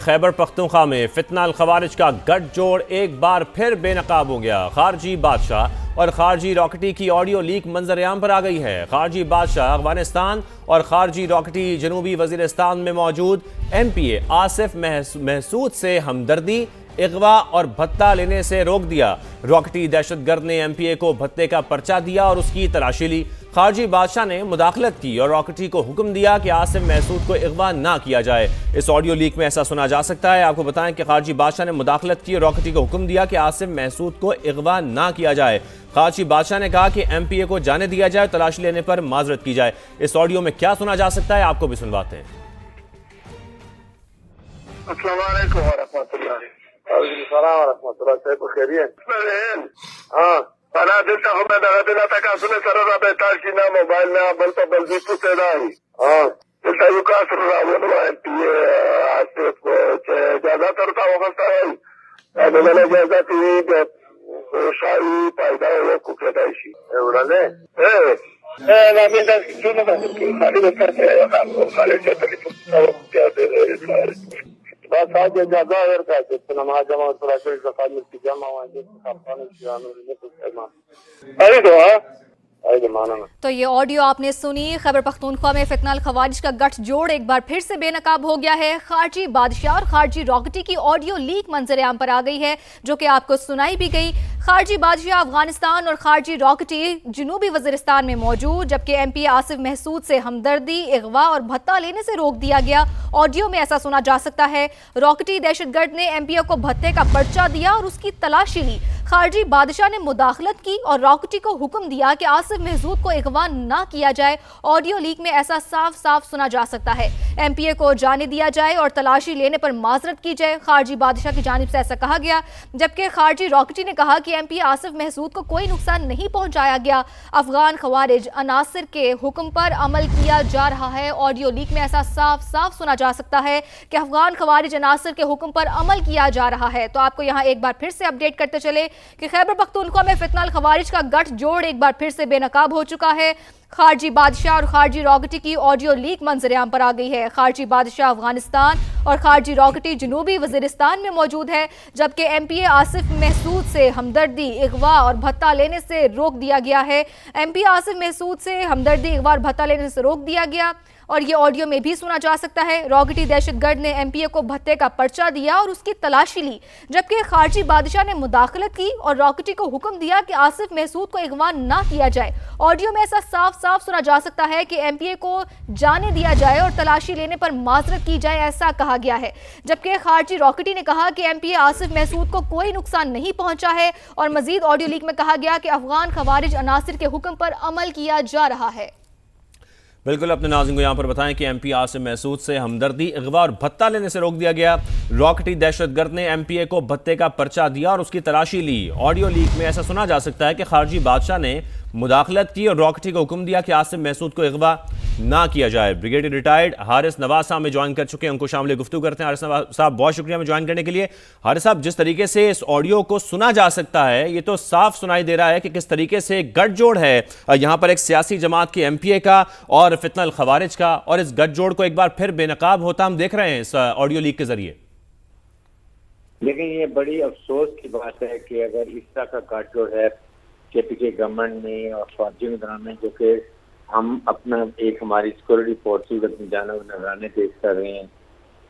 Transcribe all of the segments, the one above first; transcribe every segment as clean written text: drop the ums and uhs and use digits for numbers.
خیبر پختونخوا میں فتنہ الخوارج کا گٹھ جوڑ ایک بار پھر بے نقاب ہو گیا۔ خارجی بادشاہ اور خارجی راکٹی کی آڈیو لیک منظر عام پر آ گئی ہے۔ خارجی بادشاہ افغانستان اور خارجی راکٹی جنوبی وزیرستان میں موجود ایم پی اے آصف محسود سے ہمدردی، اغوا اور بھتہ لینے سے روک دیا۔ راکٹی دہشت گرد نے ایم پی اے کو بھتے کا پرچہ دیا اور اس کی تلاشی لی۔ خارجی بادشاہ نے مداخلت کی اور راکٹی کو حکم دیا کہ آصف محسود کو اغوا نہ کیا جائے۔ اس آڈیو لیک میں ایسا سنا جا سکتا ہے۔ آپ کو بتائیں کہ خارجی بادشاہ نے مداخلت کی اور راکٹی کو حکم دیا کہ آصف محسود کو اغوا نہ کیا جائے۔ خارجی بادشاہ نے کہا کہ ایم پی اے کو جانے دیا جائے، تلاشی لینے پر معذرت کی جائے۔ اس آڈیو میں کیا سنا جا سکتا ہے آپ کو بھی سنواتے ہیں۔ السلام علیکم ورحمۃ اللہ۔ السلام ورحمۃ اللہ۔ صاحب خیریت؟ ہاں انا دلته هم دغه تکاسونه سره را به تاسو نه موبایل نه بل په بل دي څه دی دلته یو کار سره راوړل ام پی آصف چې اجازه ترته وغوښته دا نه اجازه کوي د شایي پیدا وکړو کېدای شي ورانه نه مې دا څونه ده خالي وکړه خالي چې ټلیفون بس آج اجازه ورکړه چې نماز جمع سره کړي زکات مې جمع وایي خپل تو یہ آڈیو آپ نے سنی۔ خیبر پختونخوا میں فتنہ الخوارج کا گٹھ جوڑ ایک بار پھر سے بے نقاب ہو گیا ہے۔ خارجی بادشاہ اور خارجی راکٹی کی آڈیو لیک منظر عام پر آ گئی ہے، جو کہ آپ کو سنائی بھی گئی۔ خارجی بادشاہ افغانستان اور خارجی راکٹی جنوبی وزیرستان میں موجود، جبکہ ایم پی اے آصف محسود سے ہمدردی، اغوا اور بھتہ لینے سے روک دیا گیا۔ آڈیو میں ایسا سنا جا سکتا ہے، راکٹی دہشت گرد نے ایم پی اے کو بھتے کا پرچہ دیا اور اس کی تلاشی لی۔ خارجی بادشاہ نے مداخلت کی اور راکٹی کو حکم دیا کہ آصف محسود کو اغوا نہ کیا جائے۔ آڈیو لیک میں ایسا صاف صاف سنا جا سکتا ہے، ایم پی اے کو جانے دیا جائے اور تلاشی لینے پر معذرت کی جائے۔ خارجی بادشاہ کی جانب سے ایسا کہا گیا، جبکہ خارجی راکٹی نے کہا کہ ایم پی اے آصف محسود کو کوئی نقصان نہیں پہنچایا گیا، افغان خوارج عناصر کے حکم پر عمل کیا جا رہا ہے۔ آڈیو لیک میں ایسا صاف صاف سنا جا سکتا ہے کہ افغان خوارج عناصر کے حکم پر عمل کیا جا رہا ہے۔ تو آپ کو یہاں ایک بار پھر سے اپڈیٹ کرتے چلے کہ خیبر پختونخوا میں فتنہ الخوارج کا گٹھ جوڑ ایک بار پھر سے بے نقاب ہو چکا ہے۔ خارجی بادشاہ اور خارجی راکٹی کی آڈیو لیک منظر عام پر آ گئی ہے۔ خارجی بادشاہ افغانستان اور خارجی راکٹی جنوبی وزیرستان میں موجود ہے، جبکہ ایم پی اے آصف محسود سے ہمدردی، اغوا اور بھتہ لینے سے روک دیا گیا ہے۔ ایم پی اے آصف محسود سے ہمدردی، اغوا اور بھتہ لینے سے روک دیا گیا، اور یہ آڈیو میں بھی سنا جا سکتا ہے۔ راکٹی دہشت گرد نے ایم پی اے کو بھتے کا پرچہ دیا اور اس کی تلاشی لی، جبکہ خارجی بادشاہ نے مداخلت کی اور راکٹی کو حکم دیا کہ آصف محسود کو اغوا نہ کیا جائے۔ آڈیو میں ایسا صاف صاف سنا جا سکتا ہے کہ ایم پی اے کو جانے دیا جائے اور تلاشی لینے پر معذرت کی جائے، ایسا کہا گیا ہے، جبکہ خارجی راکٹی نے کہا کہ ایم پی اے آصف محسود کو کوئی نقصان نہیں پہنچا ہے، اور مزید آڈیو لیک میں کہا گیا کہ افغان خوارج عناصر کے حکم پر عمل کیا جا رہا ہے۔ بالکل، اپنے ناظرین کو یہاں پر بتائیں کہ ایم پی آصف محسود سے ہمدردی، اغوا اور بھتہ لینے سے روک دیا گیا۔ راکٹی دہشت گرد نے ایم پی اے کو بھتے کا پرچہ دیا اور اس کی تلاشی لی۔ آڈیو لیک میں ایسا سنا جا سکتا ہے کہ خارجی بادشاہ نے مداخلت کی اور راکٹی کو حکم دیا کہ آصف محسود کو اغوا نہ کیا جائے۔ بریگیڈیئر ریٹائرڈ حارث نواز صاحب میں جوائن کر چکے ہیں، ان کو شامل گفتگو کرتے ہیں۔ حارث نواز صاحب بہت شکریہ میں جوائن کرنے کے لیے۔ حارث صاحب، جس طریقے سے اس آڈیو کو سنا جا سکتا ہے، یہ تو صاف سنائی دے رہا ہے کہ کس طریقے سے گٹھ جوڑ ہے یہاں پر ایک سیاسی جماعت کی ایم پی اے کا اور فتنہ الخوارج کا، اور اس گٹھ جوڑ کو ایک بار پھر بے نقاب ہوتا ہم دیکھ رہے ہیں اس آڈیو لیک کے ذریعے۔ لیکن یہ بڑی افسوس کی بات ہے کہ اگر اس طرح کا گٹھ جوڑ ہے کے پی کے گورنمنٹ میں اور فوجیوں کے درمیان، جو کہ ہم اپنا ایک ہماری سیکورٹی فورسز اپنی جانب نگرانی پیش کر رہے ہیں،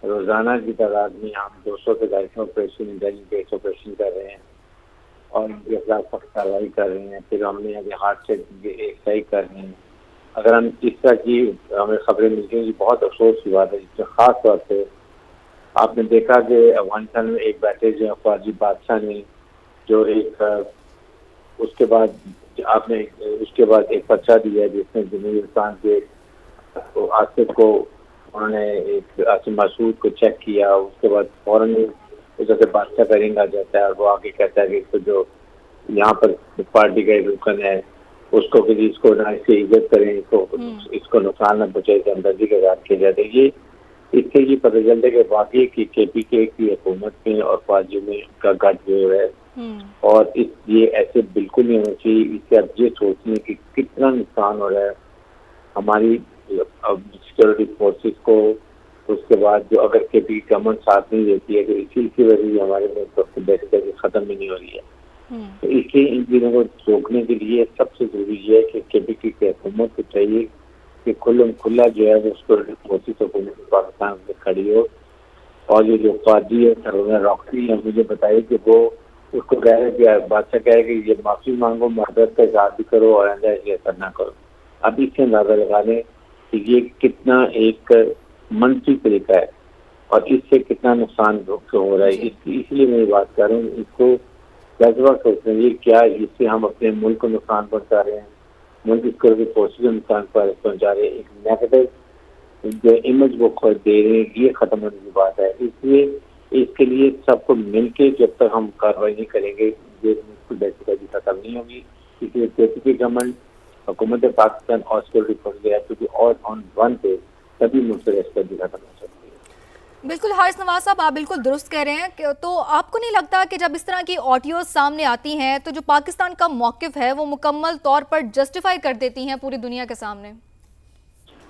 روزانہ کی تعداد میں ہم 200 سے 250 آپریشن انٹیلیجنس آپریشن کر رہے ہیں اور ان کے خلاف سخت کارروائی کر رہے ہیں، پھر ہم نے ابھی ہارٹ سے صحیح کر رہے ہیں۔ اگر ہم اس طرح کی ہمیں خبریں ملتی ہیں، یہ بہت افسوس کی بات ہے، جس میں خاص طور پہ آپ نے دیکھا کہ افغانستان میں ایک بیٹھے جو خارجی بادشاہ نے جو ایک اس کے بعد آپ نے اس کے بعد ایک پرچہ دیا ہے، جس میں جنوبی ہندوستان کے آصف کو انہوں نے ایک آصف محسود کو چیک کیا، اس کے بعد فوراً اس سے بادشاہ کا رنگ آ جاتا ہے اور وہ آگے کہتا ہے کہ اس کو جو یہاں پر پارٹی کا ایک رکن ہے اس کو کہ اس کو نہ اس کی عزت کریں، اس کو نقصان نہ پہنچے، ہمدردی کا اظہار کیا جاتا ہے۔ یہ اس سے یہ پتہ چلتا ہے کہ واقعی کی کے پی کے کی حکومت میں اور فوجیوں میں کا گٹھ جو ہے، اور یہ ایسے بالکل نہیں ہونا چاہیے۔ اس سے اب یہ سوچنے کہ کتنا نقصان ہو رہا ہے ہماری سیکورٹی فورسز کو اس کے بعد جو اگر کے پی گورنمنٹ ساتھ نہیں دیتی ہے تو اسی کی وجہ سے ہمارے ملک وقت بیسیکلی ختم بھی نہیں ہو رہی ہے. تو اس لیے ان چیزوں کو روکنے کے لیے سب سے ضروری یہ ہے کہ کے پی کی حکومت کو چاہیے کہ کھلا جو ہے وہ اس کو کوشش حکومت پاکستان میں کھڑی ہو. اور یہ جو فوجی ہے سرونا راکٹی ہے مجھے بتائیے کہ وہ اس کو کہہ رہے کہ بادشاہ کہہ رہے کہ یہ معافی مانگو معذرت کا اظہار بھی کرو اور آئندہ ایسا نہ کرو. اب اس سے اندازہ لگا لیں کہ یہ کتنا ایک منفی طریقہ ہے اور اس سے کتنا نقصان ہو رہا ہے. اس لیے میں یہ بات کر رہا ہوں اس کو جذبہ سوچنا یہ کیا اس سے ہم اپنے ملک کو نقصان پہنچا رہے ہیں, ملک اس کو فورسز کو نقصان پہنچا رہے ہیں, ایک نیگیٹو جو امیج وہ دے رہے ہیں یہ ختم ہونے کی بات ہے. اس لیے اس کے لیے سب کو مل کے جب تک ہم کارروائی نہیں کریں گے یہ بیسیکلی ختم نہیں ہوگی. اس لیے کے پی کی گورنمنٹ حکومت پاکستان اور سیکورٹی فورس گیا کیونکہ اور آن ون پہ تبھی ملک سے ختم ہو سکتی ہے. بالکل حارث نواز صاحب آپ بالکل درست کہہ رہے ہیں. تو آپ کو نہیں لگتا کہ جب اس طرح کی آڈیوز سامنے آتی ہیں تو جو پاکستان کا موقف ہے وہ مکمل طور پر جسٹیفائی کر دیتی ہیں پوری دنیا کے سامنے؟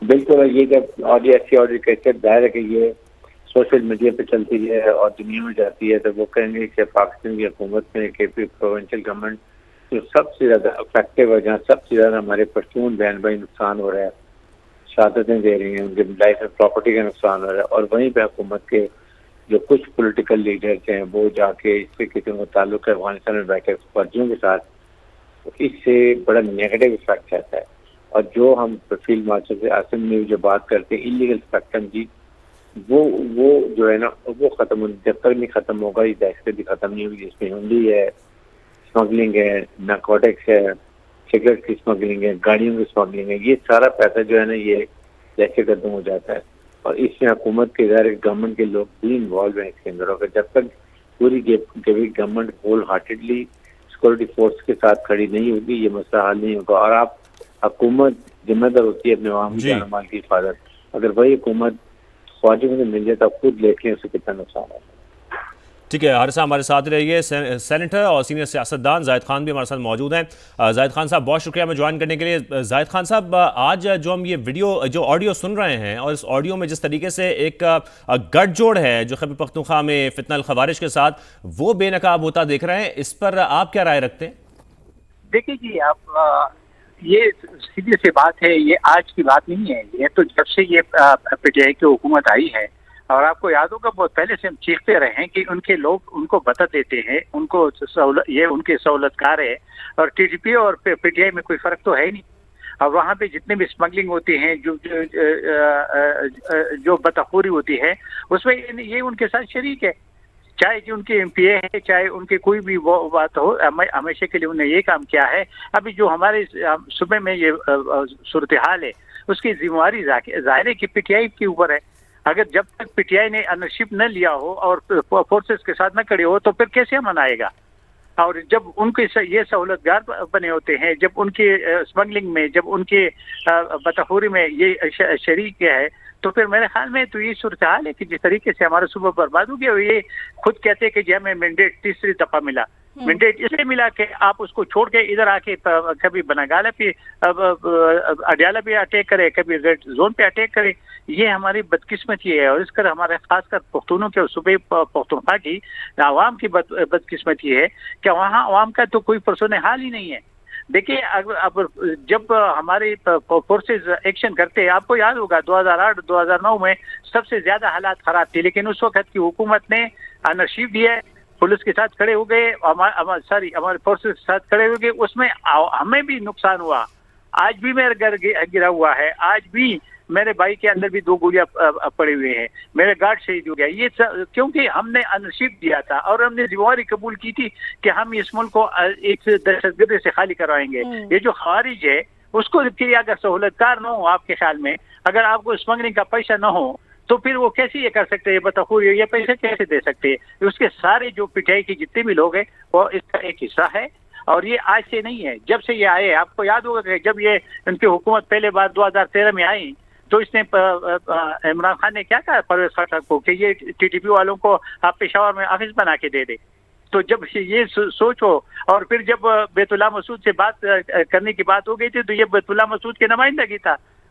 بالکل. یہ جب آڈیو ایسی آڈیو کیسے ظاہر ہے کہ یہ سوشل میڈیا پہ چلتی ہے اور دنیا میں جاتی ہے تو وہ کہیں گے کہ پاکستان کی حکومت میں کے پی پروونشل گورنمنٹ جو سب سے زیادہ افیکٹو ہے جہاں سب سے زیادہ ہمارے پشتون بہن بھائی نقصان ہو رہا ہے, شہادتیں دے رہی ہیں, ان کے لائف اینڈ پراپرٹی کا نقصان ہو رہا ہے, اور وہیں پہ حکومت کے جو کچھ پولیٹیکل لیڈرز ہیں وہ جا کے اس سے کسی کو تعلق ہے افغانستان میں بیٹھے فرضیوں کے ساتھ, اس سے بڑا نیگیٹو افیکٹ آتا ہے. اور جو ہم فیلڈ مارشل سے آصم نے جو بات کرتے ہیں انلیگل اسپیکٹرم جی وہ جو ہے نا وہ ختم جب تک نہیں ختم ہوگا یہ دہشت بھی ختم نہیں ہوگی. جس میں ہنڈی ہے, اسمگلنگ ہے, نارکوٹکس ہے, سگریٹ کی اسمگلنگ ہے, گاڑیوں کی اسمگلنگ ہے, یہ سارا پیسہ جو ہے نا یہ دہشت گردوں ہو جاتا ہے. اور اس میں حکومت کے ادارے گورنمنٹ کے لوگ بھی انوالو ہیں اس کے اندر. اور جب تک پوری government whole heartedly security force کے ساتھ کھڑی نہیں ہوگی یہ مسئلہ حل نہیں ہوگا. اور آپ حکومت ذمہ دار ہوتی ہے اپنے عوام کی جان مال کی حفاظت. اگر وہی حکومت فوجیوں سے مل جائے تو آپ خود دیکھ لیں اسے کتنا نقصان ہے. ٹھیک ہے حارث صاحب ہمارے ساتھ رہیے. سینیٹر اور سینئر سیاستدان زاہد خان بھی ہمارے ساتھ موجود ہیں. زاہد خان صاحب بہت شکریہ ہمیں جوائن کرنے کے لیے. زاہد خان صاحب آج جو ہم یہ جو آڈیو سن رہے ہیں اور اس آڈیو میں جس طریقے سے ایک گٹھ جوڑ ہے جو خیبر پختونخوا میں فتنہ الخوارج کے ساتھ وہ بے نقاب ہوتا دیکھ رہے ہیں, اس پر آپ کیا رائے رکھتے ہیں؟ دیکھیں جی آپ یہ سیدھی سی بات ہے, یہ آج کی بات نہیں ہے, یہ تو جب سے یہ پی ٹی آئی کی حکومت آئی ہے اور آپ کو یاد ہوگا بہت پہلے سے ہم چیختے رہے ہیں کہ ان کے لوگ ان کو بتا دیتے ہیں, ان کو یہ ان کے سہولت کار ہے. اور ٹی ٹی پی اور پی ٹی آئی میں کوئی فرق تو ہے نہیں. اور وہاں پہ جتنے بھی اسمگلنگ ہوتی ہیں جو بتخوری ہوتی ہے اس میں یہ ان کے ساتھ شریک ہے, چاہے کہ ان کے ایم پی اے ہے چاہے ان کے کوئی بھی وہ بات ہو, ہمیشہ کے لیے انہوں نے یہ کام کیا ہے. ابھی جو ہمارے صوبے میں یہ صورتحال ہے اس کی ذمہ داری ظاہر ہے کہ پی ٹی آئی کے اوپر ہے. اگر جب تک پی ٹی آئی نے انرشپ نہ لیا ہو اور فورسز کے ساتھ نہ کھڑے ہو تو پھر کیسے منائے گا؟ اور جب ان کے یہ سہولت گار بنے ہوتے ہیں, جب ان کے اسمگلنگ میں, جب ان کے بتخوری میں یہ شریک ہے تو پھر میرے خیال میں تو یہ صورتحال ہے کہ جس طریقے سے ہمارا صوبہ برباد ہو گیا. یہ خود کہتے ہیں کہ جی ہمیں مینڈیٹ تیسری دفعہ ملا. مینڈیٹ اس لیے ملا کہ آپ اس کو چھوڑ کے ادھر آ کے کبھی بناگالہ پہ اڈیالہ پہ اٹیک کرے, کبھی ریڈ زون پہ اٹیک کرے. یہ ہماری بدقسمتی ہے اور اس کر ہمارے خاص کر پختونوں کے صوبے پختونخوا کی عوام کی بدقسمتی ہے کہ وہاں عوام کا تو کوئی پرسون حال ہی نہیں ہے. دیکھیے اب جب ہمارے فورسز ایکشن کرتے ہیں, آپ کو یاد ہوگا 2008-2009 میں سب سے زیادہ حالات خراب تھے, لیکن اس وقت کی حکومت نے انرشپ دیا ہے, پولیس کے ساتھ کھڑے ہو گئے, ہمارے فورسز کے ساتھ کھڑے ہو گئے. اس میں ہمیں بھی نقصان ہوا. آج بھی میرا گھر گرا ہوا ہے, آج بھی میرے بھائی کے اندر بھی 2 گولیاں پڑے ہوئے ہیں, میرے گارڈ شہید ہو گیا. یہ کیونکہ ہم نے انرشپ دیا تھا اور ہم نے ذمہ داری قبول کی تھی کہ ہم اس ملک کو ایک دہشت گردی سے خالی کروائیں گے. یہ جو خوارج ہے اس کو اگر سہولت کار نہ ہو, آپ کے خیال میں اگر آپ کو اسمگلنگ کا پیسہ نہ ہو تو پھر وہ کیسے یہ کر سکتے ہیں بتخوری, یہ پیسے کیسے دے سکتے ہیں؟ اس کے سارے جو پی ٹی آئی کے جتنے بھی لوگ ہیں وہ اس کا ایک حصہ ہے. اور یہ آج سے نہیں ہے, جب سے یہ آئے, آپ کو یاد ہوگا کہ جب یہ ان کی حکومت پہلے بار 2013 میں آئی تو اس نے عمران خان نے کیا کہا پرویز خٹک کو کہ یہ ٹی ٹی پی والوں کو آپ پشاور میں آفس بنا کے دے دے. تو جب یہ سوچو, اور پھر جب بیت اللہ مسعود سے بات کرنے کی بات ہو گئی تھی تو یہ بیت اللہ مسعود کے نمائندگی تھا,